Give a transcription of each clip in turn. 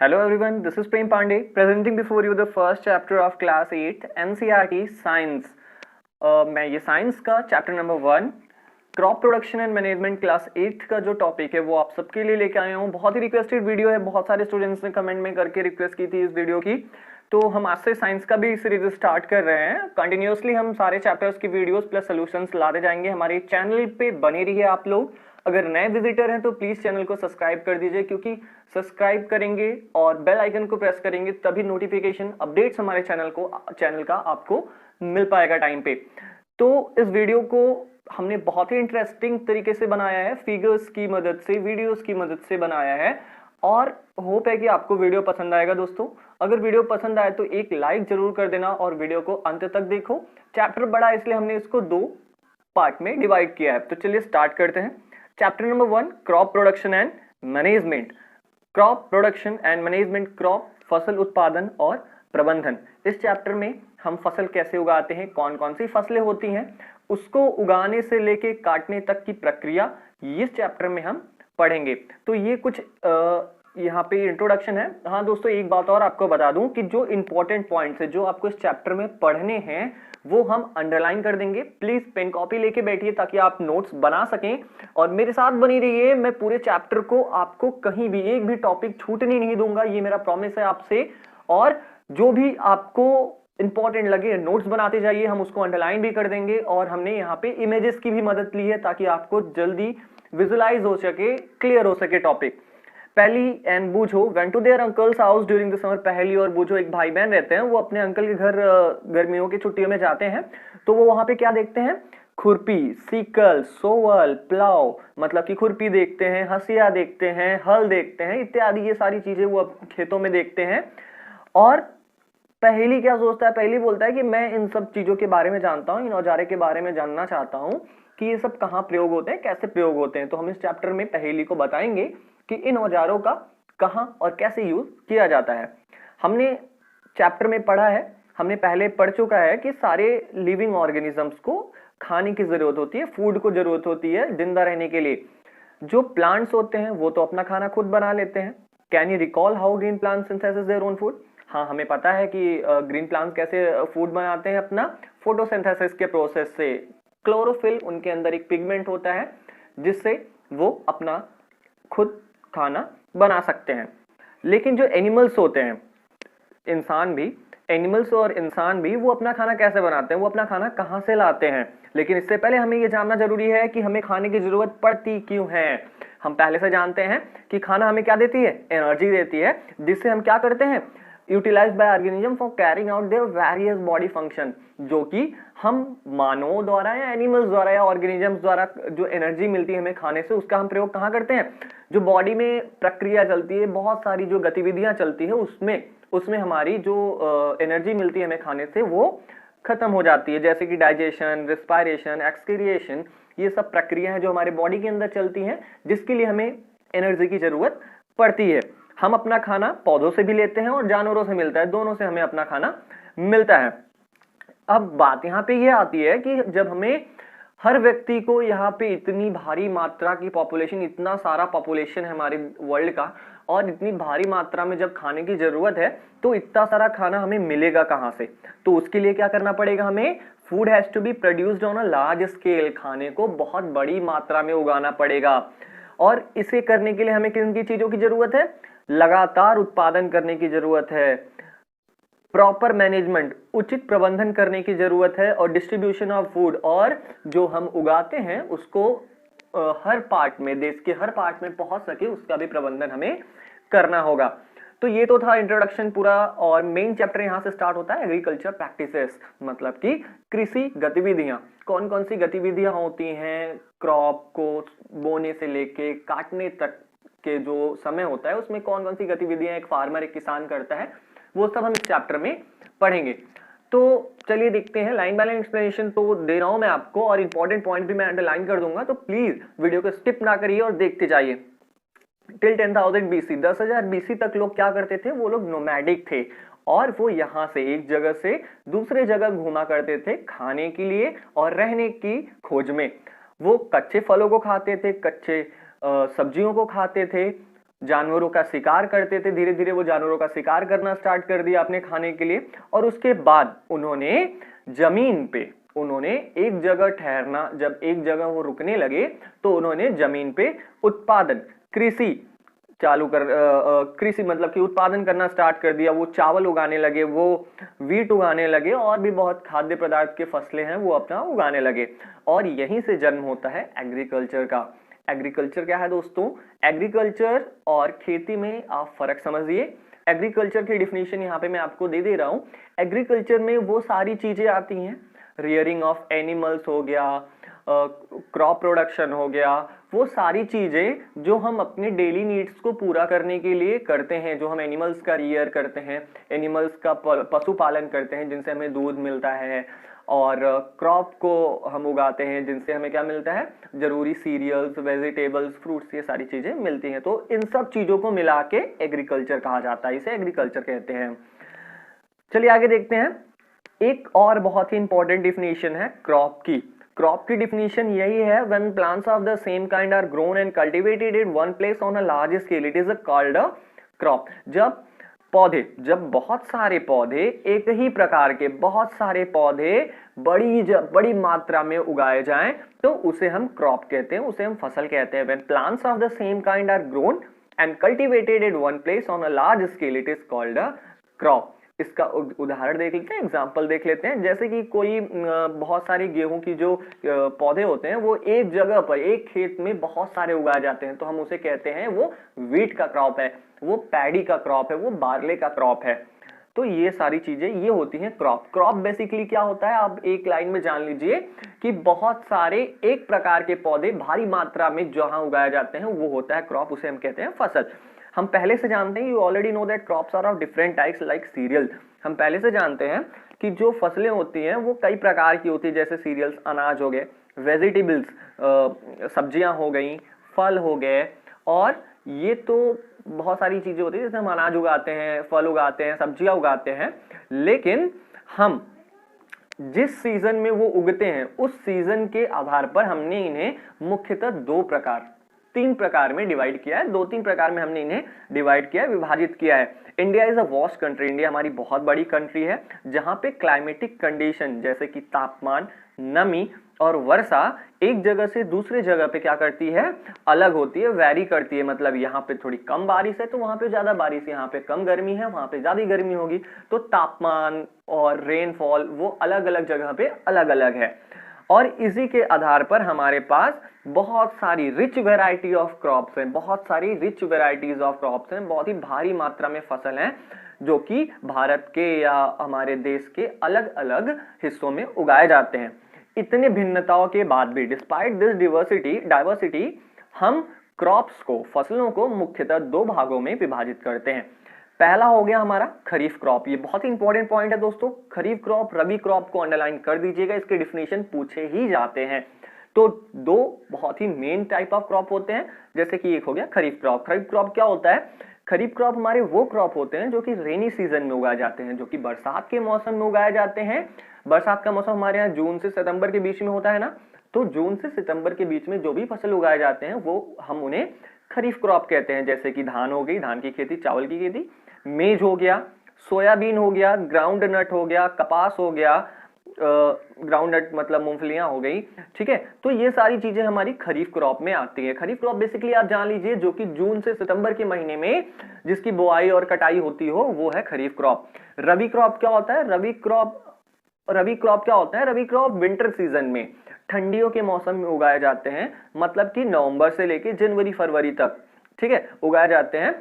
Hello everyone, this is Prem Pandey presenting before you the first chapter of class 8 NCERT Science। मैं ये science का chapter number 1 crop production and management class 8 का जो topic है वो आप सबके लिए लेके आया हूँ। बहुत ही रिक्वेस्टेड वीडियो है, बहुत सारे स्टूडेंट्स ने कमेंट में करके रिक्वेस्ट की थी इस वीडियो की, तो हम आज से साइंस का भी सीरीज स्टार्ट कर रहे हैं। कंटिन्यूसली हम सारे चैप्टर्स की वीडियोस प्लस सॉल्यूशंस लाते जाएंगे। हमारे चैनल पे बने रहिए आप लोग। अगर नए विजिटर हैं तो प्लीज चैनल को सब्सक्राइब कर दीजिए, क्योंकि सब्सक्राइब करेंगे और बेल आइकन को प्रेस करेंगे तभी नोटिफिकेशन अपडेट्स हमारे चैनल का आपको मिल पाएगा टाइम पे। तो इस वीडियो को हमने बहुत ही इंटरेस्टिंग तरीके से बनाया है, फिगर्स की मदद से, वीडियोस की मदद से बनाया है, और होप है कि आपको वीडियो पसंद आएगा। दोस्तों अगर वीडियो पसंद आए तो एक लाइक जरूर कर देना और वीडियो को अंत तक देखो। चैप्टर बड़ा है इसलिए हमने इसको 2 पार्ट में डिवाइड किया है। तो चलिए स्टार्ट करते हैं। Chapter number 1 crop production and management. Crop production and management, crop फसल उत्पादन और प्रबंधन। इस चैप्टर में हम फसल कैसे उगाते हैं, कौन कौन सी फसलें होती हैं, उसको उगाने से लेके काटने तक की प्रक्रिया इस चैप्टर में हम पढ़ेंगे। तो ये कुछ यहाँ पे इंट्रोडक्शन है। हाँ दोस्तों, एक बात और आपको बता दूं कि जो इंपॉर्टेंट पॉइंट्स है जो आपको इस चैप्टर में पढ़ने हैं वो हम अंडरलाइन कर देंगे। प्लीज पेन कॉपी लेके बैठिए ताकि आप नोट्स बना सकें और मेरे साथ बनी रहिए। मैं पूरे चैप्टर को आपको कहीं भी एक भी टॉपिक छूटने नहीं दूंगा, ये मेरा प्रॉमिस है आपसे। और जो भी आपको इंपॉर्टेंट लगे नोट्स बनाते जाइए, हम उसको अंडरलाइन भी कर देंगे। और हमने यहाँ पे इमेजेस की भी मदद ली है ताकि आपको जल्दी विजुलाइज हो सके, क्लियर हो सके topic. Paheli and Boojho went to their uncle's house during the summer. Paheli और बूझो एक भाई बहन रहते हैं, वो अपने अंकल के घर गर्मियों की छुट्टियों में जाते हैं। तो वो वहां पे क्या देखते हैं? खुरपी, सीकल, सोवल, प्लाव, मतलब कि खुरपी देखते हैं, हसिया देखते हैं, हल देखते हैं, इत्यादि ये सारी चीजें वो खेतों में देखते हैं। और पहली क्या सोचता है? पहली बोलता है कि मैं इन सब चीजों के बारे में जानता हूँ, इन औजारे के बारे में जानना चाहता हूँ कि ये सब कहाँ प्रयोग होते हैं, कैसे प्रयोग होते हैं। तो हम इस चैप्टर में पहली को बताएंगे कि इन औजारों का कहाँ और कैसे यूज किया जाता है। हमने चैप्टर में पढ़ा है, हमने पहले पढ़ चुका है कि सारे लिविंग ऑर्गेनिजम्स को खाने की जरूरत होती है, फूड को जरूरत होती है जिंदा रहने के लिए। जो प्लांट्स होते हैं वो तो अपना खाना खुद बना लेते हैं। Can you recall how green plant synthesis their own food? हाँ, हमें पता है कि ग्रीन प्लांट्स कैसे फूड बनाते हैं अपना फोटोसिंथेसिस के प्रोसेस से। क्लोरोफिल, उनके अंदर एक पिगमेंट होता है जिससे वो अपना खुद खाना बना सकते हैं। लेकिन जो एनिमल्स होते हैं, इंसान भी, एनिमल्स और इंसान भी, वो अपना खाना कैसे बनाते हैं, वो अपना खाना कहाँ से लाते हैं। लेकिन इससे पहले हमें ये जानना जरूरी है कि हमें खाने की जरूरत पड़ती क्यों है। हम पहले से जानते हैं कि खाना हमें क्या देती है? एनर्जी देती है, जिससे हम क्या करते हैं? Utilize by organism for carrying out their various body function. जो कि हम मानव द्वारा या एनिमल्स द्वारा या ऑर्गेनिजम्स द्वारा जो एनर्जी मिलती है हमें खाने से, उसका हम प्रयोग कहाँ करते हैं? जो बॉडी में प्रक्रिया चलती है, बहुत सारी जो गतिविधियां चलती है, उसमें हमारी जो एनर्जी मिलती है हमें खाने से वो खत्म हो जाती है। जैसे कि डाइजेशन, रेस्पिरेशन, एक्सक्रिएशन, ये सब प्रक्रिया है जो हमारे बॉडी के अंदर चलती हैं, जिसके लिए हमें एनर्जी की जरूरत पड़ती है। हम अपना खाना पौधों से भी लेते हैं और जानवरों से मिलता है, दोनों से हमें अपना खाना मिलता है। अब बात यहाँ पे ये आती है कि जब हमें हर व्यक्ति को यहाँ पे इतनी भारी मात्रा की पॉपुलेशन, इतना सारा पॉपुलेशन है हमारे वर्ल्ड का, और इतनी भारी मात्रा में जब खाने की जरूरत है तो इतना सारा खाना हमें मिलेगा कहाँ से? तो उसके लिए क्या करना पड़ेगा हमें? Food has to be produced on a large scale. खाने को बहुत बड़ी मात्रा में उगाना पड़ेगा। और इसे करने के लिए हमें किन की चीजों की जरूरत है? लगातार उत्पादन करने की जरूरत है, प्रॉपर मैनेजमेंट, उचित प्रबंधन करने की जरूरत है, और डिस्ट्रीब्यूशन ऑफ फूड, और जो हम उगाते हैं उसको हर पार्ट में, देश के हर पार्ट में पहुंच सके, उसका भी प्रबंधन हमें करना होगा। तो ये तो था इंट्रोडक्शन पूरा, और मेन चैप्टर यहां से स्टार्ट होता है एग्रीकल्चर प्रैक्टिसेस, मतलब कि कृषि गतिविधियां। कौन कौन सी गतिविधियां होती हैं क्रॉप को बोने से लेके काटने तक के जो समय होता है, उसमें कौन कौन सी गतिविधियां एक फार्मर, एक किसान करता है, वो सब हम इस चैप्टर में पढ़ेंगे। तो चलिए देखते हैं। लाइन बाय लाइन एक्सप्लेनेशन तो दे रहा हूं मैं आपको, और इंपॉर्टेंट पॉइंट भी मैं अंडरलाइन कर दूंगा, तो प्लीज वीडियो को स्किप ना करिए और देखते जाइए। टिल 10,000 BC, 10,000 BC तक लोग क्या करते थे? वो लोग नोमैडिक थे, और वो यहां से एक जगह से दूसरे जगह घूमा करते थे खाने के लिए और रहने की खोज में। वो कच्चे फलों को खाते थे, कच्चे सब्जियों को खाते थे, जानवरों का शिकार करते थे, धीरे धीरे वो जानवरों का शिकार करना स्टार्ट कर दिया अपने खाने के लिए, और उसके बाद उन्होंने जमीन पे उन्होंने एक जगह ठहरना, जब एक जगह वो रुकने लगे तो उन्होंने जमीन पे उत्पादन, कृषि चालू कर कृषि मतलब कि उत्पादन करना स्टार्ट कर दिया। वो चावल उगाने लगे, वो वीट उगाने लगे, और भी बहुत खाद्य पदार्थ के फसलें हैं वो अपना उगाने लगे, और यहीं से जन्म होता है एग्रीकल्चर का। एग्रीकल्चर क्या है दोस्तों? एग्रीकल्चर और खेती में आप फर्क समझिए। एग्रीकल्चर की डिफिनेशन यहाँ पे मैं आपको दे रहा हूँ। एग्रीकल्चर में वो सारी चीजें आती हैं, रियरिंग ऑफ एनिमल्स हो गया, क्रॉप प्रोडक्शन हो गया, वो सारी चीजें जो हम अपने डेली नीड्स को पूरा करने के लिए करते हैं, जो हम एनिमल्स का रियर करते हैं, एनिमल्स का पशुपालन करते हैं जिनसे हमें दूध मिलता है, और क्रॉप को हम उगाते हैं जिनसे हमें क्या मिलता है, जरूरी सीरियल्स, वेजिटेबल्स, फ्रूट्स, ये सारी चीजें मिलती हैं। तो इन सब चीजों को मिला के एग्रीकल्चर कहा जाता है, इसे एग्रीकल्चर कहते हैं। चलिए आगे देखते हैं। एक और बहुत ही इंपॉर्टेंट डिफिनेशन है क्रॉप की। क्रॉप की डिफिनेशन यही है, when plants of the same kind are grown and cultivated in one place on a large scale, it is called a crop. जब बहुत सारे पौधे, एक ही प्रकार के बहुत सारे पौधे बड़ी मात्रा में उगाए जाएं तो उसे हम क्रॉप कहते हैं, उसे हम फसल कहते हैं। When plants of the same kind are grown and cultivated in one place on a large scale, it is called a crop. इसका उदाहरण देख लेते हैं, एग्जाम्पल देख लेते हैं। जैसे कि कोई बहुत सारे गेहूं की जो पौधे होते हैं वो एक जगह पर, एक खेत में बहुत सारे उगाए जाते हैं, तो हम उसे कहते हैं वो वीट का क्रॉप है, वो पैडी का क्रॉप है, वो बार्ले का क्रॉप है। तो ये सारी चीजें ये होती हैं क्रॉप। क्रॉप बेसिकली क्या होता है, आप एक लाइन में जान लीजिए कि बहुत सारे एक प्रकार के पौधे भारी मात्रा में जहां उगाए जाते हैं वो होता है क्रॉप, उसे हम कहते हैं फसल। हम पहले से जानते हैं, you already know that crops are of different types like cereal. हम पहले से जानते हैं कि जो फसलें होती हैं वो कई प्रकार की होती है, जैसे सीरियल्स अनाज हो गए, वेजिटेबल्स सब्जियां हो गई, फल हो गए, और ये तो बहुत सारी चीजें होती है जैसे हम अनाज उगाते हैं, फल उगाते हैं, सब्जियां उगाते हैं। लेकिन हम जिस सीजन में वो उगते हैं उस सीजन के आधार पर हमने इन्हें मुख्यतः तीन प्रकार में डिवाइड किया है, 2-3 प्रकार में हमने इन्हें डिवाइड किया है, विभाजित किया है। India is a vast country, India हमारी बहुत बड़ी कंट्री है जहां पे क्लाइमेटिक कंडीशन जैसे कि तापमान, नमी और वर्षा एक जगह से दूसरे जगह पे क्या करती है, अलग होती है, वैरी करती है। मतलब यहाँ पे थोड़ी कम बारिश है तो वहां पे ज्यादा बारिश, यहाँ पे कम गर्मी है वहां पे ज्यादा गर्मी होगी, तो तापमान और रेनफॉल वो अलग अलग जगह पे अलग अलग है। और इसी के आधार पर हमारे पास बहुत सारी रिच वेराइटी ऑफ क्रॉप्स हैं, बहुत सारी रिच वेराइटीज ऑफ क्रॉप्स हैं, बहुत ही भारी मात्रा में फसल हैं जो कि भारत के या हमारे देश के अलग अलग हिस्सों में उगाए जाते हैं। इतने भिन्नताओं के बाद भी, डिस्पाइट दिस डाइवर्सिटी, हम क्रॉप्स को, फसलों को मुख्यतः 2 भागों में विभाजित करते हैं। पहला हो गया हमारा खरीफ क्रॉप। ये बहुत ही इंपॉर्टेंट पॉइंट है दोस्तों, खरीफ क्रॉप, रबी क्रॉप को अंडरलाइन कर दीजिएगा, इसके डिफिनेशन पूछे ही जाते हैं। तो 2 बहुत ही मेन टाइप ऑफ क्रॉप होते हैं, जैसे कि एक हो गया खरीफ क्रॉप। खरीफ क्रॉप क्या होता है? खरीफ क्रॉप हमारे वो क्रॉप होते हैं जो कि रेनी सीजन में उगाए जाते हैं, जो कि बरसात के मौसम में उगाए जाते हैं। बरसात का मौसम हमारे यहाँ जून से सितंबर के बीच में होता है ना, तो जून से सितंबर के बीच में जो भी फसल उगाए जाते हैं वो हम उन्हें खरीफ क्रॉप कहते हैं। जैसे कि धान हो गई, धान की खेती, चावल की खेती, मेज हो गया, सोयाबीन हो गया, ग्राउंड नट हो गया, कपास हो गया, ग्राउंड नट मतलब मूंगफलियां हो गई, ठीक है। तो ये सारी चीजें हमारी खरीफ क्रॉप में आती है। खरीफ क्रॉप बेसिकली आप जान लीजिए जो कि जून से सितंबर के महीने में जिसकी बुआई और कटाई होती हो वो है खरीफ क्रॉप। रबी क्रॉप क्या होता है? रबी क्रॉप क्या होता है? रबी क्रॉप विंटर सीजन में, ठंडियों के मौसम में उगाए जाते हैं, मतलब कि नवंबर से लेके जनवरी फरवरी तक, ठीक है, उगाए जाते हैं।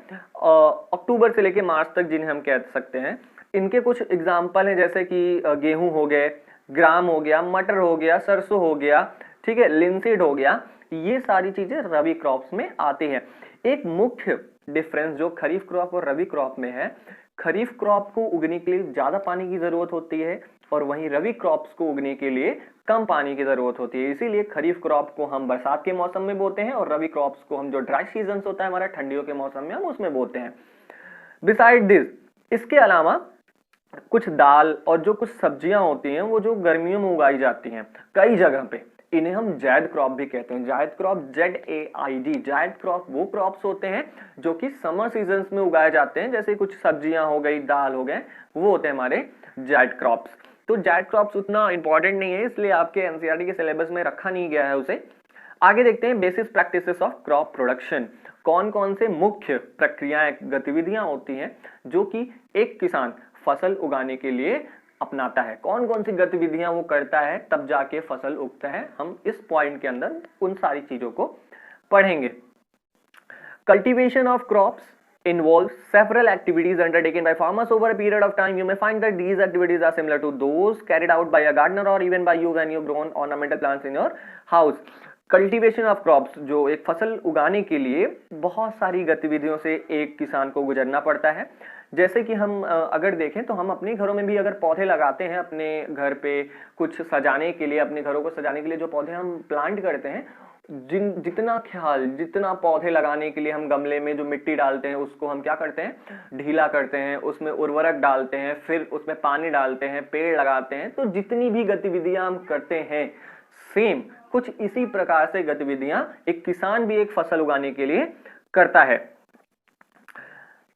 अक्टूबर से लेके मार्च तक जिन्हें हम कह सकते हैं। इनके कुछ एग्जाम्पल हैं, जैसे कि गेहूं हो गए, ग्राम हो गया, मटर हो गया, सरसों हो गया, ठीक है, लिंसीड हो गया। ये सारी चीजें रबी क्रॉप्स में आती हैं। एक मुख्य डिफरेंस जो खरीफ क्रॉप और रबी क्रॉप में है, खरीफ क्रॉप को उगने के लिए ज्यादा पानी की जरूरत होती है और वहीं रबी क्रॉप्स को उगने के लिए कम पानी की जरूरत होती है। इसीलिए खरीफ क्रॉप को हम बरसात के मौसम में बोते हैं और रबी क्रॉप्स को हम, जो ड्राई सीजन होता है हमारा ठंडियों के मौसम में, हम उसमें बोते हैं। बिसाइड दिस, इसके अलावा कुछ दाल और जो कुछ सब्जियां होती हैं वो जो गर्मियों में उगाई जाती हैं कई जगह पे, इन्हें हम जायद क्रॉप भी कहते हैं। जायद क्रॉप, ZAID, जायद क्रॉप वो क्रॉप्स होते हैं जो कि समर सीजन्स में उगाए जाते हैं, जैसे कुछ सब्जियां हो गई, दाल हो गए, वो होते हैं हमारे जायद क्रॉप्स। तो जायद क्रॉप्स उतना इंपॉर्टेंट नहीं है, इसलिए आपके एनसीईआरटी के सिलेबस में रखा नहीं गया है उसे। आगे देखते हैं basic practices of crop production. कौन कौन से मुख्य प्रक्रियाएं, गतिविधियां होती हैं जो कि एक किसान फसल उगाने के लिए अपनाता है, कौन कौन सी गतिविधियां वो करता है तब जाके फसल उगता है। हम इस पॉइंट के अंदर उन सारी चीजों को पढ़ेंगे। Cultivation of crops involves several activities undertaken by farmers over a period of time. You may find that these activities are similar to those carried out by a gardener or even by you when you grow ornamental plants in your house. Cultivation of crops, जो एक फसल उगाने के लिए बहुत सारी गतिविधियों से एक किसान को गुजरना पड़ता है। जैसे कि हम अगर देखें तो हम अपने घरों में भी अगर पौधे लगाते हैं, अपने घर पे कुछ सजाने के लिए, अपने घरों को सजाने के लिए जो पौधे हम प्लांट करते हैं, जितना ख्याल, जितना पौधे लगाने के लिए हम गमले में जो मिट्टी डालते हैं उसको हम क्या करते हैं, ढीला करते हैं, उसमें उर्वरक डालते हैं, फिर उसमें पानी डालते हैं, पेड़ लगाते हैं। तो जितनी भी गतिविधियां हम करते हैं, सेम कुछ इसी प्रकार से गतिविधियां एक किसान भी एक फसल उगाने के लिए करता है,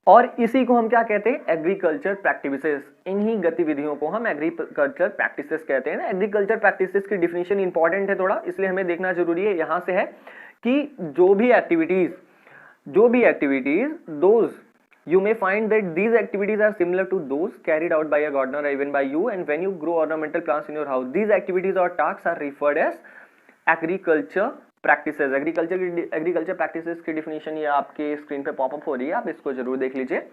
और इसी को हम क्या कहते हैं, एग्रीकल्चर प्रैक्टिसेस। इन्हीं गतिविधियों को हम एग्रीकल्चर प्रैक्टिसेस कहते हैं। एग्रीकल्चर प्रैक्टिसेस की डिफिनीशन इंपॉर्टेंट है थोड़ा, इसलिए हमें देखना जरूरी है। यहां से है कि जो भी activities those you may find that these activities are similar to those carried out by a gardener or even by you, and when you grow ornamental plants in your house, these activities or tasks are referred as agriculture practices. Agriculture practices की definition ये आपके screen पे popup हो रही है, आप इसको जरूर देख लीजिए।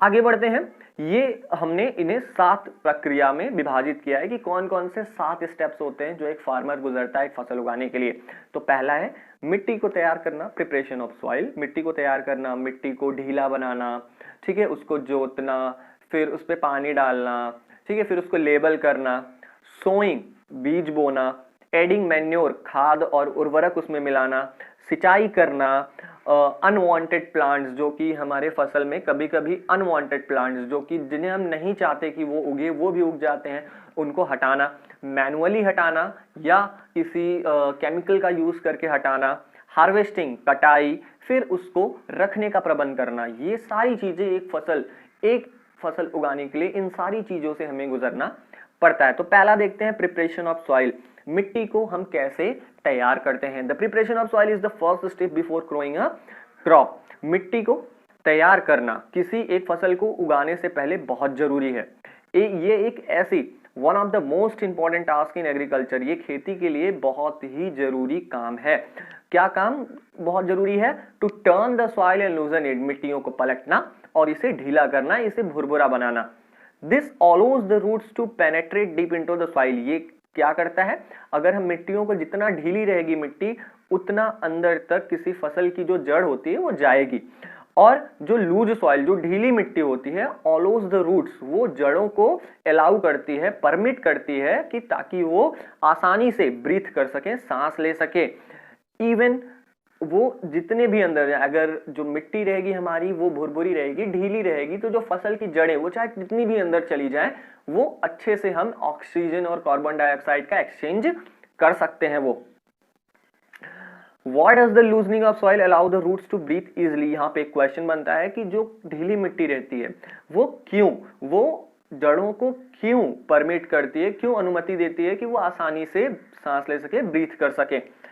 आगे बढ़ते हैं। ये हमने इन्हें 7 प्रक्रिया में विभाजित किया है कि कौन कौन से 7 स्टेप्स होते हैं जो एक फार्मर गुजरता है एक फसल उगाने के लिए। तो पहला है मिट्टी को तैयार करना, प्रिपरेशन ऑफ सॉइल। मिट्टी को तैयार करना, मिट्टी को ढीला बनाना, ठीक है, उसको जोतना, फिर उस पर पानी डालना, ठीक है, फिर उसको लेबल करना, सोइंग, बीज बोना, एडिंग मैन्योर, खाद और उर्वरक उसमें मिलाना, सिंचाई करना, अनवांटेड प्लांट्स जो कि हमारे फसल में कभी कभी अनवांटेड प्लांट्स जो कि जिन्हें हम नहीं चाहते कि वो उगे वो भी उग जाते हैं, उनको हटाना, मैनुअली हटाना या किसी केमिकल का यूज करके हटाना, हार्वेस्टिंग, कटाई, फिर उसको रखने का प्रबंध करना। ये सारी चीजें एक फसल उगाने के लिए इन सारी चीजों से हमें गुजरना पड़ता है। तो पहला देखते हैं प्रिपरेशन ऑफ सॉइल। मिट्टी को हम कैसे तैयार करते हैं। The preparation of soil is the first step before growing a crop. मिट्टी को तैयार करना किसी एक फसल को उगाने से पहले बहुत जरूरी है। ये एक ऐसी one of the most important task in agriculture, ये खेती के लिए बहुत ही जरूरी काम है। क्या काम बहुत जरूरी है? To turn the soil and loosen it, मिट्टियों को पलटना और इसे ढीला करना, इसे भुरभुरा बनाना। This allows the roots to penetrate deep into the soil। ये क्या करता है, अगर हम मिट्टियों को, जितना ढीली रहेगी मिट्टी उतना अंदर तक किसी फसल की जो जड़ होती है वो जाएगी, और जो लूज सॉइल, जो ढीली मिट्टी होती है, allows the roots, वो जड़ों को अलाउ करती है, परमिट करती है कि ताकि वो आसानी से ब्रीथ कर सके, सांस ले सके। इवन वो जितने भी अंदर, अगर जो मिट्टी रहेगी हमारी वो भुरभुरी रहेगी, ढीली रहेगी, तो जो फसल की जड़ें वो चाहे जितनी भी अंदर चली जाए वो अच्छे से हम ऑक्सीजन और कार्बन डाइऑक्साइड का एक्सचेंज कर सकते हैं। वो What does the loosening of soil allow the roots to breathe easily? यहाँ पे एक क्वेश्चन बनता है कि जो ढीली मिट्टी रहती है वो क्यों, वो जड़ों को क्यों परमिट करती है, क्यों अनुमति देती है कि वो आसानी से सांस ले सके, ब्रीथ कर सके।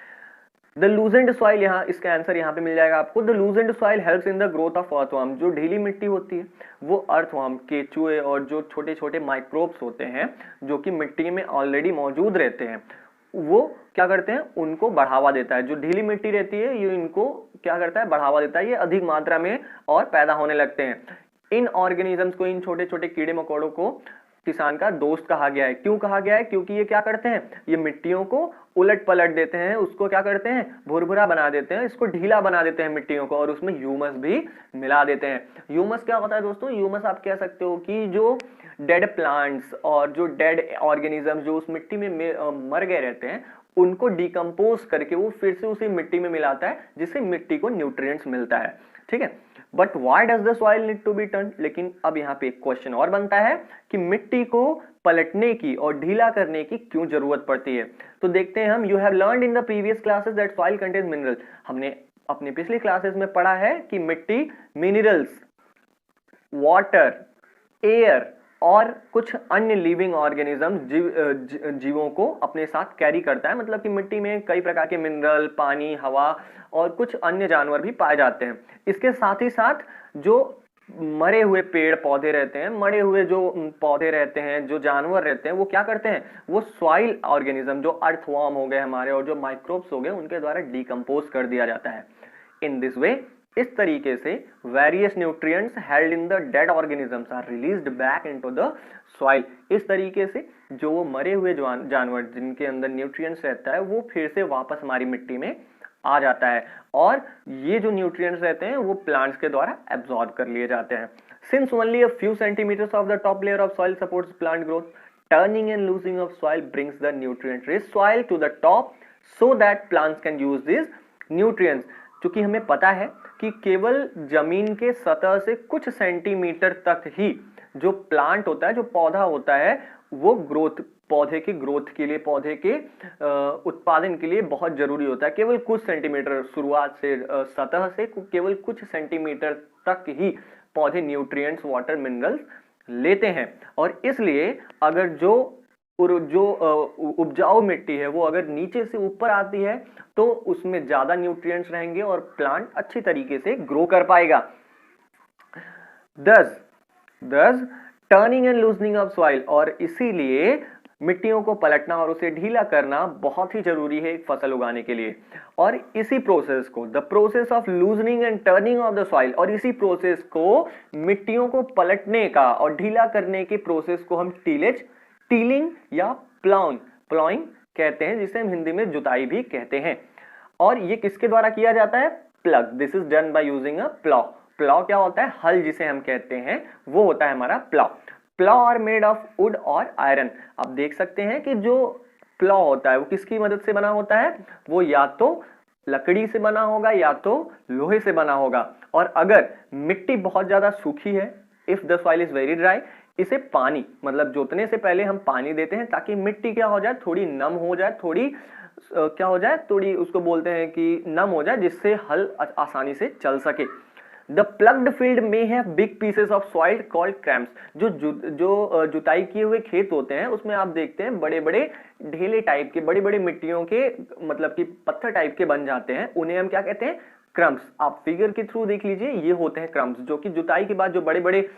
द लूजेंड सॉइल, यहाँ इसका आंसर यहाँ पे मिल जाएगा आपको। The loosened soil helps in the growth of earthworm. जो ढीली मिट्टी होती है वो अर्थवर्म, केचुए और जो छोटे छोटे माइक्रोब्स होते हैं जो कि मिट्टी में ऑलरेडी मौजूद रहते हैं, वो क्या करते हैं, उनको बढ़ावा देता है। जो ढीली मिट्टी रहती है ये इनको क्या करता है, बढ़ावा देता है, ये अधिक मात्रा में और पैदा होने लगते हैं। इन ऑर्गेनिजम्स को, इन छोटे छोटे कीड़े मकोड़ों को किसान का दोस्त कहा गया है। क्यों कहा गया है? क्योंकि ये क्या करते हैं, ये मिट्टियों को उलट पलट देते हैं, उसको क्या करते हैं, भुरभुरा बना देते हैं, इसको ढीला बना देते हैं मिट्टियों को, और उसमें ह्यूमस भी मिला देते हैं। ह्यूमस क्या होता है दोस्तों? ह्यूमस आप कह सकते हो कि जो डेड प्लांट्स और जो डेड ऑर्गेनिज्म जो उस मिट्टी में मर गए रहते हैं उनको डिकम्पोज करके वो फिर से उसी मिट्टी में मिलाता है, जिससे मिट्टी को न्यूट्रिएंट्स मिलता है। ठीक है, but why does the soil need to be turn. लेकिन अब यहाँ पे एक क्वेश्चन और बनता है कि मिट्टी को पलटने की और ढीला करने की क्यों जरूरत पड़ती है। तो देखते हैं हम, you have learned in the previous classes that soil contains mineral. हमने अपने पिछली क्लासेस में पढ़ा है कि मिट्टी मिनरल्स, वाटर, एयर और कुछ अन्य लिविंग ऑर्गेनिज्म जीवों को अपने साथ कैरी करता है। मतलब कि मिट्टी में कई प्रकार के मिनरल, पानी, हवा और कुछ अन्य जानवर भी पाए जाते हैं। इसके साथ ही साथ जो मरे हुए पेड़ पौधे रहते हैं, मरे हुए जो पौधे रहते हैं, जो जानवर रहते हैं, वो क्या करते हैं, वो सॉइल ऑर्गेनिज्म, जो अर्थवॉर्म हो गए हमारे और जो माइक्रोब्स हो गए, उनके द्वारा डिकम्पोज कर दिया जाता है। इन दिस वे, इस तरीके से various nutrients held in the dead organisms are released back into the soil. इस तरीके से जो वो मरे हुए जानवर जिनके अंदर न्यूट्रिएंट्स रहता है, वो फिर से वापस हमारी मिट्टी में आ जाता है और ये जो न्यूट्रिएंट्स रहते हैं वो प्लांट्स के द्वारा एब्जॉर्ब कर लिए जाते हैं। Since only a few centimetres of the top layer of soil supports plant growth, turning and loosing of soil brings the nutrient rich soil to the top so that plants can use this nutrients. क्योंकि हमें पता है कि केवल जमीन के सतह से कुछ सेंटीमीटर तक ही जो प्लांट होता है, जो पौधा होता है, वो ग्रोथ, पौधे की ग्रोथ के लिए, पौधे के उत्पादन के लिए बहुत जरूरी होता है। केवल कुछ सेंटीमीटर, शुरुआत से सतह से केवल कुछ सेंटीमीटर तक ही पौधे न्यूट्रिएंट्स, वाटर, मिनरल्स लेते हैं। और इसलिए अगर जो उपजाऊ मिट्टी है वो अगर नीचे से ऊपर आती है तो उसमें ज्यादा न्यूट्रिएंट्स रहेंगे और प्लांट अच्छी तरीके से ग्रो कर पाएगा। दस turning and loosening of soil, और इसीलिए मिट्टियों को पलटना और उसे ढीला करना बहुत ही जरूरी है एक फसल उगाने के लिए। और इसी प्रोसेस को, the process of loosening and turning of the soil, और इसी प्रोसेस को, मिट्टियों को पलटने का और ढीला करने के प्रोसेस को हम टीलिंग या प्लॉइंग कहते हैं, जिसे हम हिंदी में जुताई भी कहते हैं। और ये किसके द्वारा किया जाता है, plug. This is done by using a plough. Plough क्या होता है, हल जिसे हम कहते हैं, वो होता है हमारा plough. Plough are made of wood और आयरन। आप देख सकते हैं कि जो प्लॉ होता है वो किसकी मदद से बना होता है, वो या तो लकड़ी से बना होगा या तो लोहे से बना होगा। और अगर मिट्टी बहुत ज्यादा सूखी है, if the soil is very dry, इसे पानी, मतलब जोतने से पहले हम पानी देते हैं ताकि मिट्टी क्या हो जाए, थोड़ी नम हो जाए, थोड़ी क्या हो जाए, थोड़ी उसको बोलते हैं कि नम हो जाए, जिससे हल आसानी से चल सके। द प्लग्ड फील्ड में have big pieces of soil called cramps. जो जुताई किए हुए खेत होते हैं उसमें आप देखते हैं बड़े बड़े ढेले टाइप के, बड़ी बड़ी मिट्टियों के, मतलब कि पत्थर टाइप के बन जाते हैं, उन्हें हम क्या कहते हैं, क्रम्स। आप फिगर के थ्रू देख लीजिए, ये होते हैं क्रम्स, जो कि जुताई के बाद जो बड़े बड़े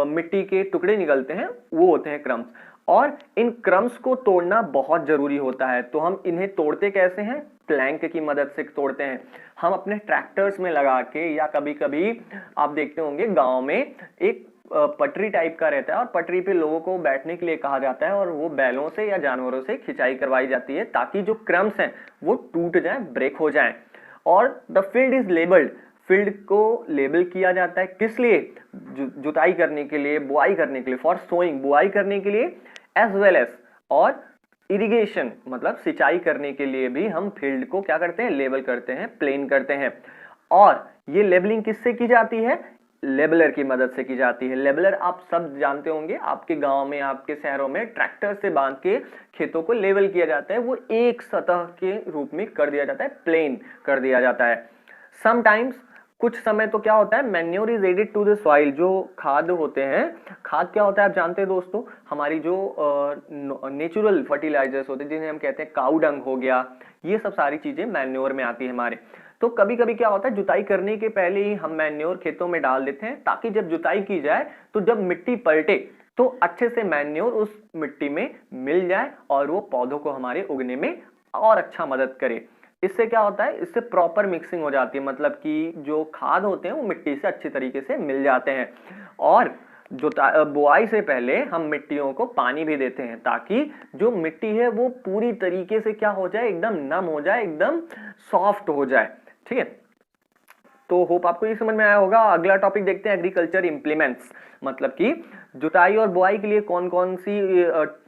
मिट्टी के टुकड़े निकलते हैं वो होते हैं क्रम्स। और इन क्रम्स को तोड़ना बहुत जरूरी होता है। तो हम इन्हें तोड़ते कैसे हैं, प्लैंक की मदद से तोड़ते हैं। हम अपने ट्रैक्टर्स में लगा के, या कभी कभी आप देखते होंगे गांव में एक पटरी टाइप का रहता है और पटरी पे लोगों को बैठने के लिए कहा जाता है और वो बैलों से या जानवरों से खिंचाई करवाई जाती है ताकि जो क्रम्स हैं वो टूट जाएं, ब्रेक हो जाएं। और the field is labelled, field को लेबल किया जाता है, किस लिए, जुताई करने के लिए, बुआई करने के लिए, फॉर सोइंग, बुआई करने के लिए, एज वेल एज, और इरिगेशन मतलब सिंचाई करने के लिए भी हम फील्ड को क्या करते हैं, लेबल करते हैं, प्लेन करते हैं। और ये लेबलिंग किससे की जाती है, लेबलर की मदद से की जाती है। लेबलर आप सब जानते होंगे, आपके गांव में, आपके शहरों में ट्रैक्टर से बांध के खेतों को लेवल किया जाता है, वो एक सतह के रूप में कर दिया जाता है, प्लेन कर दिया जाता है। समटाइम्स, कुछ समय तो क्या होता है, manure is added to the soil. जो खाद होते हैं, खाद क्या होता है आप जानते हैं दोस्तों, हमारी जो नेचुरल फर्टिलाइजर्स होते हैं जिन्हें हम कहते हैं काऊ डंग हो गया, ये सब सारी चीजें मैन्योर में आती है हमारे। तो कभी कभी क्या होता है, जुताई करने के पहले ही हम मैन्योर खेतों में डाल देते हैं ताकि जब जुताई की जाए तो जब मिट्टी पलटे तो अच्छे से मैन्योर उस मिट्टी में मिल जाए और वो पौधों को हमारे उगने में और अच्छा मदद करे। इससे क्या होता है, इससे प्रॉपर मिक्सिंग हो जाती है, मतलब कि जो खाद होते हैं वो मिट्टी से अच्छी तरीके से मिल जाते हैं। और जो बुआई से पहले हम मिट्टियों को पानी भी देते हैं ताकि जो मिट्टी है वो पूरी तरीके से क्या हो जाए, एकदम नम हो जाए, एकदम सॉफ्ट हो जाए। ठीक है, तो होप आपको ये समझ में आया होगा। अगला टॉपिक देखते हैं, एग्रीकल्चर इंप्लीमेंट्स, मतलब कि जुताई और बुआई के लिए कौन कौन सी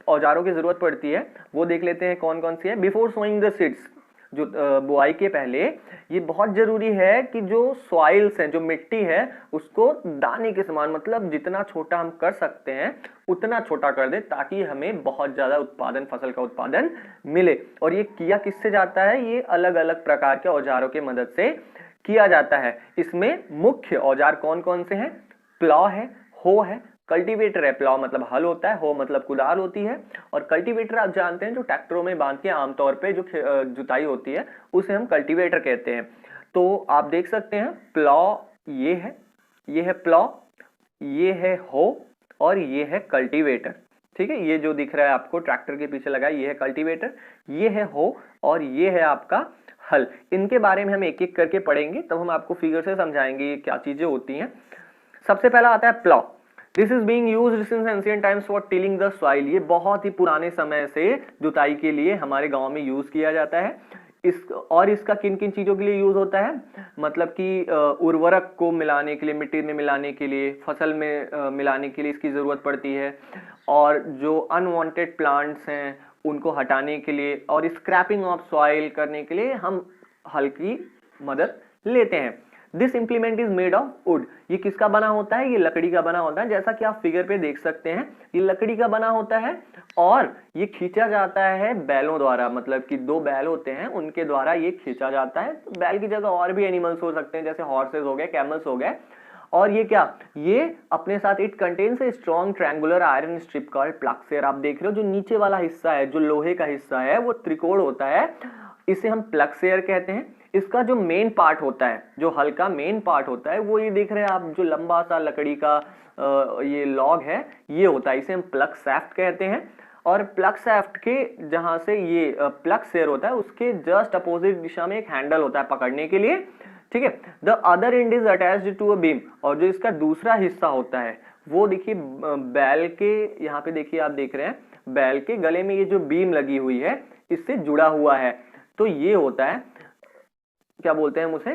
औजारों की जरूरत पड़ती है वो देख लेते हैं, कौन कौन सी है। बिफोर सोइंग द सीड्स, जो बुआई के पहले ये बहुत जरूरी है कि जो सॉइल्स हैं, जो मिट्टी है, उसको दाने के समान, मतलब जितना छोटा हम कर सकते हैं उतना छोटा कर दे, ताकि हमें बहुत ज्यादा उत्पादन, फसल का उत्पादन मिले। और ये किया किससे जाता है? ये अलग अलग प्रकार के औजारों की मदद से किया जाता है। इसमें मुख्य औजार कौन कौन से हैं? प्लाव है, हो है, कल्टीवेटर है। प्लाव मतलब हल होता है, हो मतलब कुदाल होती है, और कल्टीवेटर आप जानते हैं जो ट्रैक्टरों में बांध के आमतौर पे जो जुताई होती है उसे हम कल्टीवेटर कहते हैं। तो आप देख सकते हैं प्लाव ये है प्लाव, ये है हो, और ये है कल्टीवेटर। ठीक है, ये जो दिख रहा है आपको ट्रैक्टर के पीछे लगा है, ये है कल्टीवेटर, ये है हो, और ये है आपका हल। इनके बारे में हम एक एक करके पढ़ेंगे, तब हम आपको फिगर से समझाएंगे ये क्या चीजें होती हैं। सबसे पहला आता है plough. This is being used since ancient times for tilling the soil. ये बहुत ही पुराने समय से जुताई के लिए हमारे गांव में यूज किया जाता है। इसका किन किन चीजों के लिए यूज होता है? मतलब कि उर्वरक को मिलाने के लिए, मिट्टी में मिलाने के लिए, फसल में मिलाने के लिए इसकी जरूरत पड़ती है, और जो अनवांटेड प्लांट्स हैं उनको हटाने के लिए, और स्क्रैपिंग ऑफ सॉइल करने के लिए हम हल की मदद लेते हैं। This implement is made of would. ये किसका बना होता है? ये लकड़ी का बना होता है। जैसा कि आप फिगर पे देख सकते हैं, ये लकड़ी का बना होता है, और ये खींचा जाता है बैलों द्वारा, मतलब कि 2 बैल होते हैं उनके द्वारा ये खींचा जाता है। तो बैल की जगह और भी एनिमल्स हो सकते हैं, जैसे हॉर्सेस हो गए, कैमल्स हो गए। और ये क्या, ये अपने साथ it contains a strong triangular iron strip called ploughshare. आप देख रहे हो जो नीचे वाला हिस्सा है, जो लोहे का हिस्सा है, वो त्रिकोण होता है, इसे हम प्लक्सेर कहते हैं। इसका जो मेन पार्ट होता है, जो हल का मेन पार्ट होता है, वो ये देख रहे हैं आप, जो लंबा सा लकड़ी का ये लॉग है, ये होता है, इसे हम प्लग सैफ्ट कहते हैं। और प्लग सैफ्ट के जहां से ये प्लक्सेर होता है, उसके जस्ट अपोजिट दिशा में एक हैंडल होता है पकड़ने के लिए। ठीक है, the other end is attached to a beam. और जो इसका दूसरा हिस्सा होता है वो देखिए बैल के, यहाँ पे देखिए आप देख रहे हैं बैल के गले में ये जो बीम लगी हुई है इससे जुड़ा हुआ है। तो ये होता है, क्या बोलते हैं उसे,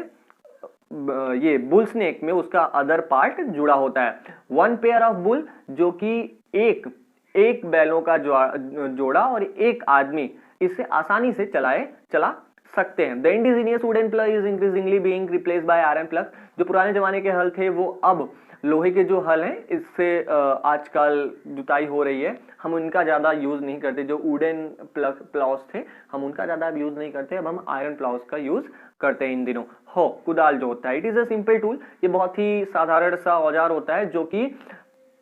ये बुल स्नेक में उसका अदर पार्ट जुड़ा होता है। 1 पेयर ऑफ बुल, जो कि एक बैलों का जोड़ा और एक आदमी इससे आसानी से चला सकते हैं। The indigenous wooden plug is increasingly being replaced by iron plug. जो पुराने जमाने के हल थे वो अब लोहे के जो हल हैं इससे आजकल जुताई हो रही है, हम उनका ज्यादा यूज नहीं करते। जो वुडन प्लाउस थे हम उनका ज्यादा यूज नहीं करते, अब हम आयरन प्लाउस का यूज करते हैं इन दिनों। हो, कुदाल जो होता है, it is a simple tool. ये बहुत ही साधारण सा औजार होता है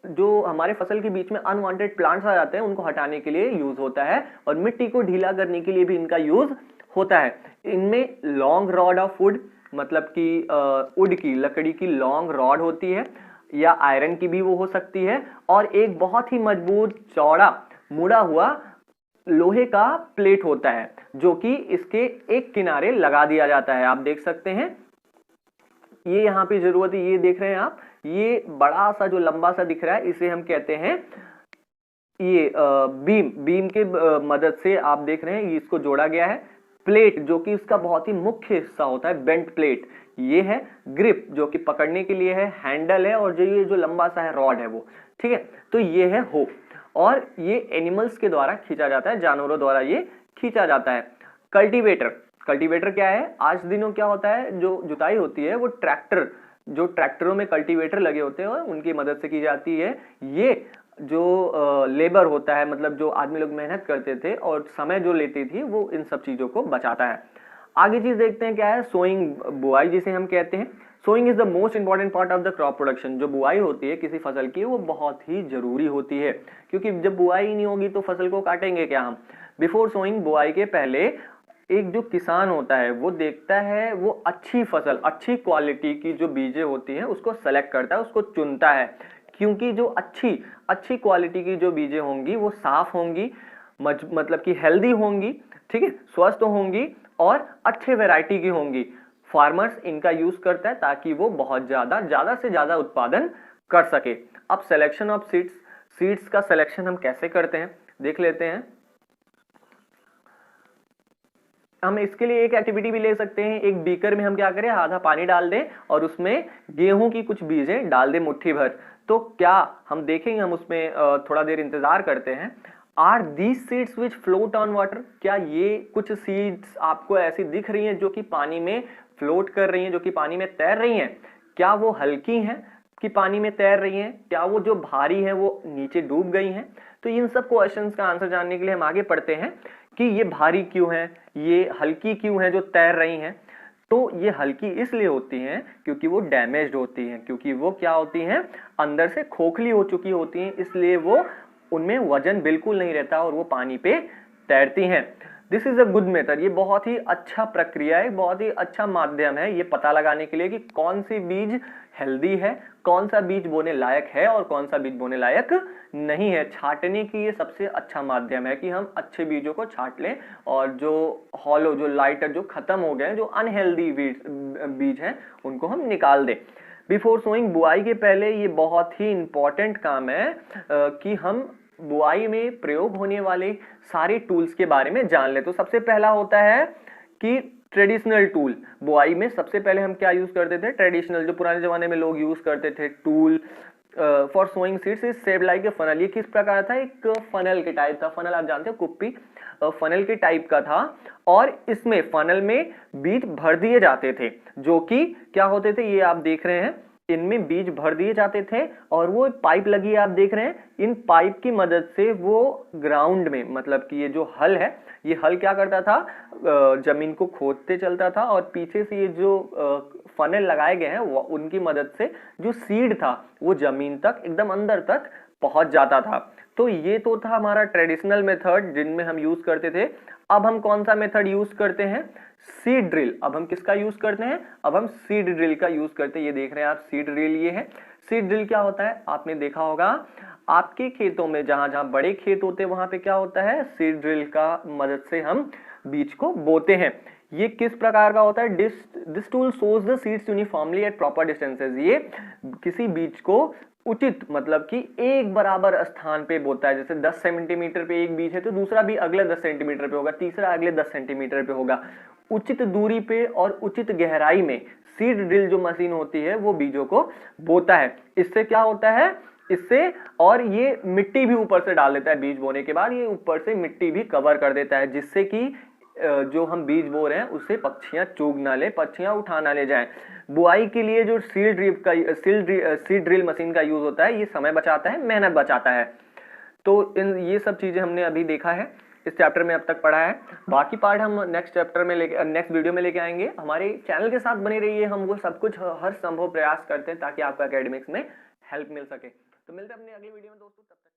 जो हमारे फसल के बीच में अनवांटेड प्लांट्स आ जाते हैं उनको हटाने के लिए यूज होता है, और मिट्टी को ढीला करने के लिए भी इनका यूज होता है। इनमें लॉन्ग रॉड ऑफ वुड, मतलब कि वुड की, लकड़ी की लॉन्ग रॉड होती है, या आयरन की भी वो हो सकती है, और एक बहुत ही मजबूत चौड़ा मुड़ा हुआ लोहे का प्लेट होता है, जो कि इसके एक किनारे लगा दिया जाता है। आप देख सकते हैं ये यहाँ पे जरूरत है, ये देख रहे हैं आप, ये बड़ा सा जो लंबा सा दिख रहा है इसे हम कहते हैं ये बीम के मदद से आप देख रहे हैं इसको जोड़ा गया है। प्लेट जो कि इसका बहुत ही मुख्य हिस्सा होता है, बेंट प्लेट, ये है। ग्रिप जो कि पकड़ने के लिए है, हैंडल है, और जो ये जो लंबा सा है रॉड है वो। ठीक है, तो ये है हो, और ये एनिमल्स के द्वारा खींचा जाता है, जानवरों द्वारा ये खींचा जाता है। कल्टीवेटर क्या है? आज दिनों क्या होता है, जो जुताई होती है वो जो ट्रैक्टरों में कल्टीवेटर लगे होते हैं उनकी मदद से की जाती है। ये जो लेबर होता है, मतलब जो आदमी लोग मेहनत करते थे और समय जो लेती थी, वो इन सब चीजों को बचाता है। आगे चीज देखते हैं क्या है, सोइंग, बुआई जिसे हम कहते हैं। Sowing is the most important part of the crop production. जो बुआई होती है किसी फसल की वो बहुत ही जरूरी होती है, क्योंकि जब बुआई नहीं होगी तो फसल को काटेंगे क्या हम। बिफोर सोइंग, बुआई के पहले एक जो किसान होता है वो देखता है, वो अच्छी फसल, अच्छी क्वालिटी की जो बीजें होती हैं उसको सेलेक्ट करता है, उसको चुनता है, क्योंकि जो अच्छी क्वालिटी की जो बीजें होंगी वो साफ होंगी, मतलब कि हेल्दी होंगी, ठीक है, स्वस्थ होंगी, और अच्छे वैरायटी की होंगी। फार्मर्स इनका यूज करता है ताकि वो बहुत ज्यादा से ज्यादा उत्पादन कर सके। अब सिलेक्शन ऑफ सीड्स का सिलेक्शन हम कैसे करते हैं देख लेते हैं। हम इसके लिए एक एक्टिविटी भी ले सकते हैं। एक बीकर में हम क्या करें, आधा पानी डाल दें और उसमें गेहूं की कुछ बीजें डाल दें, मुट्ठी भर। तो क्या हम देखेंगे, हम उसमें थोड़ा देर इंतजार करते हैं, are these seeds which float on water, क्या ये कुछ सीड्स आपको ऐसी दिख रही हैं जो कि पानी में फ्लोट कर रही हैं, जो कि पानी में तैर रही हैं? क्या वो हल्की हैं कि पानी में तैर रही हैं? क्या वो जो भारी हैं वो नीचे डूब गई हैं? तो इन सब क्वेश्चंस का आंसर जानने के लिए हम आगे पढ़ते हैं कि ये भारी क्यों हैं, ये हल्की क्यों हैं जो तैर रही हैं। तो ये हल्की इसलिए होती हैं क्योंकि वो डैमेज्ड होती हैं, क्योंकि वो क्या होती हैं, अंदर से खोखली हो चुकी होती हैं, इसलिए वो उनमें वजन बिल्कुल नहीं रहता और वो पानी पे तैरती हैं। This is a good method, ये बहुत ही अच्छा प्रक्रिया है, बहुत ही अच्छा माध्यम है ये पता लगाने के लिए कि कौन सी बीज हेल्दी है, कौन सा बीज बोने लायक है और कौन सा बीज बोने लायक नहीं है। छांटने की ये सबसे अच्छा माध्यम है कि हम अच्छे बीजों को छांट लें और जो हॉलो, जो लाइटर, जो खत्म हो गए, जो अनहेल्दी बीज हैं उनको हम निकाल दें। बिफोर सोइंग, बुआई के पहले ये बहुत ही इंपॉर्टेंट काम है कि हम बुआई में प्रयोग होने वाले सारे टूल्स के बारे में जान ले। तो सबसे पहला होता है कि ट्रेडिशनल टूल। बुआई में सबसे पहले हम क्या यूज करते थे? ट्रेडिशनल, जो पुराने जमाने में लोग यूज करते थे tool for sowing seeds is shaped like a funnel. ये किस प्रकार था? एक फनल के टाइप था। फनल आप जानते हो, कुप्पी, फनल के टाइप का था और इसमें फनल में बीज भर दिए जाते थे, जो कि क्या होते थे, ये आप देख रहे हैं, इनमें बीज भर दिए जाते थे और वो पाइप लगी है, आप देख रहे हैं, इन पाइप की मदद से वो ग्राउंड में, मतलब कि ये जो हल है, ये हल क्या करता था, जमीन को खोदते चलता था और पीछे से ये जो फनल लगाए गए हैं उनकी मदद से जो सीड था वो जमीन तक, एकदम अंदर तक पहुंच जाता था। तो ये तो था हमारा ट्रेडिशनल मेथड जिनमें हम यूज करते थे। अब हम कौन सा मेथड यूज करते हैं? Seed drill. अब हम किसका यूज करते हैं? अब हम सीड ड्रिल का यूज करते हैं। ये देख रहे हैं आप, सीड ड्रिल ये है। सीड ड्रिल क्या होता है? आपने देखा होगा आपके खेतों में, जहां जहां बड़े खेत होते हैं वहां पे क्या होता है, सीड ड्रिल का मदद से हम बीज को बोते हैं। ये किस प्रकार का होता है? This tool shows the seeds uniformly eight proper distances. ये किसी बीज को उचित, मतलब कि एक बराबर स्थान पे बोता है। जैसे 10 सेंटीमीटर पे एक बीज है तो दूसरा भी अगले 10 सेंटीमीटर पे होगा, तीसरा अगले 10 सेंटीमीटर पे होगा। उचित दूरी पे और उचित गहराई में सीड ड्रिल जो मशीन होती है वो बीजों को बोता है। इससे क्या होता है, इससे, और ये मिट्टी भी ऊपर से डाल देता है। बीज बोने के बाद ये ऊपर से मिट्टी भी कवर कर देता है, जिससे कि जो हम बीज बो रहे हैं उससे पक्षियां चुग ना ले, पक्षियां उठा ना ले जाएं। बुआई के लिए जो सीड ड्रिल मशीन का यूज होता है, ये समय बचाता है, मेहनत बचाता है। तो ये सब चीजें हमने अभी देखा है, इस चैप्टर में अब तक पढ़ा है। बाकी पार्ट हम नेक्स्ट वीडियो में लेके आएंगे। हमारे चैनल के साथ बने रहिए, हम वो सब कुछ हर संभव प्रयास करते हैं ताकि आपको एकेडमिक्स में हेल्प मिल सके। तो मिलते हैं अपने अगली वीडियो में दोस्तों, तब तक।